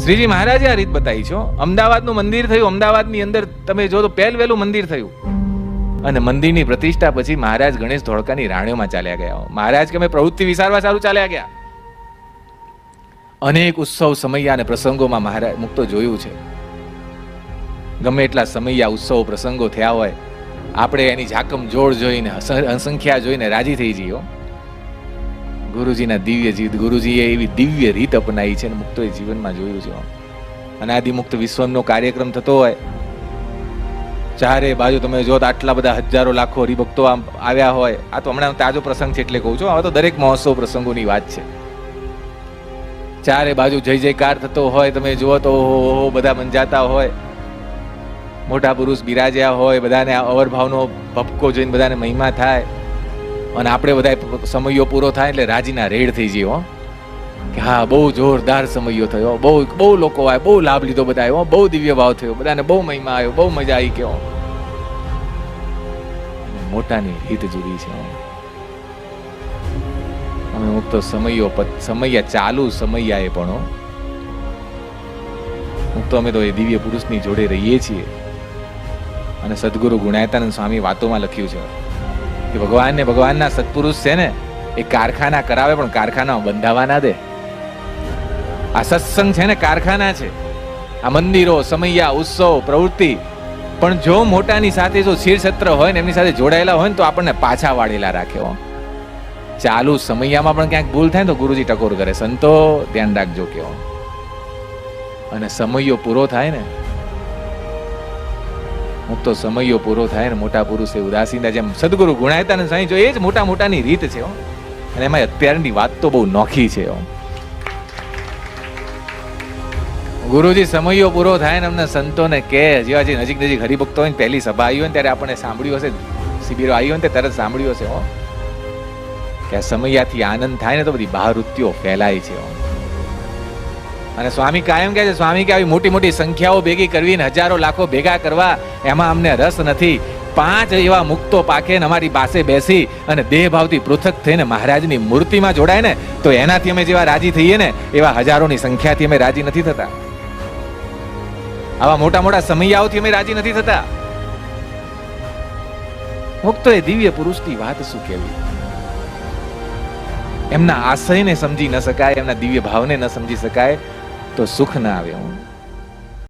શ્રીજી મહારાજે આ રીત બતાવી છે. અમદાવાદનું મંદિર થયું, અમદાવાદની અંદર તમે જો તો પહેલું મંદિર થયું, અને મંદિરની પ્રતિષ્ઠા પછી મહારાજ ગણેશ ધોળકાની રાણીઓમાં ચાલ્યા ગયા. મહારાજ કે અમે પ્રવૃત્તિ વિચારવા ચાલુ ચાલ્યા ગયા. અનેક ઉત્સવ સમયા અને પ્રસંગોમાં મહારાજ મુક્તો જોયું છે. ગમે એટલા સમયા ઉત્સવ પ્રસંગો થયા હોય, આપણે એની ઝાકમ જોડ જોઈને, અસંખ્યા જોઈને રાજી થઈ જઈએ. ગુરુજીના દિવ્ય જીત, ગુરુજીએ એવી દિવ્ય રીત અપનાવી છે, મુક્તોએ જીવનમાં જોયું છે. અનાદિમુક્ત વિશ્વનો કાર્યક્રમ થતો હોય, ચારે બાજુ તમે જો આટલા બધા હજારો લાખો હરિભક્તો આવ્યા હોય. આ તો હમણાં તાજો પ્રસંગ છે એટલે કહું છું. હવે તો દરેક મહોત્સવ પ્રસંગોની વાત છે. ચારે બાજુ જય જયકાર થતો હોય, તમે જુઓ તો બધા મંજાતા હોય, મોટા પુરુષ બિરાજ્યા હોય, બધાને અવરભાવનો ભપકો જોઈને બધાને મહિમા થાય, અને આપણે બધા સમયો પૂરો થાય એટલે રાજીના રેડ થઈ જઈએ કે હા બહુ જોરદાર સમયો થયો, બહુ લોકો આવ્યા, બહુ લાભ લીધો બધા, બહુ દિવ્ય ભાવ થયો, બધાને બહુ મહિમા આવ્યો, બહુ મજા આવી. કેવો મોટાની રીત જુદી છે. અમે મુક્તો સમયા ચાલુ સમયાએ પણ મુક્તો અમે તો એ દિવ્ય પુરુષની જોડે રહીએ છીએ. અને સદગુરુ ગુણાયતાનંદ સ્વામી વાતોમાં લખ્યું છે કે ભગવાનના સત્પુરુષ છે ને, એ કારખાના કરાવે પણ કારખાના બંધાવા ના દે. આ સત્સંગ છે ને કારખાના છે. આ મંદિરો, સમયા, ઉત્સવ, પ્રવૃત્તિ, પણ જો મોટાની સાથે જો શિરછત્ર હોય ને, એમની સાથે જોડાયેલા હોય ને, તો આપણને પાછા વાળેલા રાખે. ચાલુ સમયામાં પણ ક્યાંક ભૂલ થાય ને તો ગુરુજી ટકોર કરે. સંતો ધ્યાન રાખજો કેવો. અને સમયો પૂરો થાય ને, મુક્તો સમયો પૂરો થાય ને, મોટા પુરુષે ઉદાસીનતા, જેમ સદગુરુ ગુણાયતાનંદ સ્વામી જો એ જ મોટાની રીત છે. અને એમાં અત્યારની વાત તો બહુ નોખી છે. ગુરુજી સમયો પૂરો થાય ને અમને સંતોને કે, જેવા જે નજીક હરિભક્તો હોય ને, પહેલી સભા આવી હોય ને ત્યારે આપણે સાંભળ્યું હશે, શિબિરો આવી હોય ને તરત સાંભળ્યું હશે કે આ સમયાથી આનંદ થાય ને તો બધી બહારવૃત્તિઓ ફેલાય છે. અને સ્વામી કાયમ કહે છે, સ્વામી કે આવી મોટી મોટી સંખ્યાઓ ભેગી કરવી ને હજારો લાખો ભેગા કરવા, એમાં અમને રસ નથી. 5 એવા મુક્તો પાકે ને અમારી પાસે બેસી અને દેહ ભાવથી પૃથક થઈને મહારાજની મૂર્તિમાં જોડાય ને, તો એનાથી અમે જેવા રાજી થઈએ ને, એવા હજારોની સંખ્યાથી અમે રાજી નથી થતા. આવા મોટા સમયાઓથી અમે રાજી નથી થતા. મુક્તો એ દિવ્ય પુરુષની વાત શું કહેવી. એમના આશયને સમજી ન શકાય, એમના દિવ્ય ભાવને ન સમજી શકાય તો સુખ ના આવે.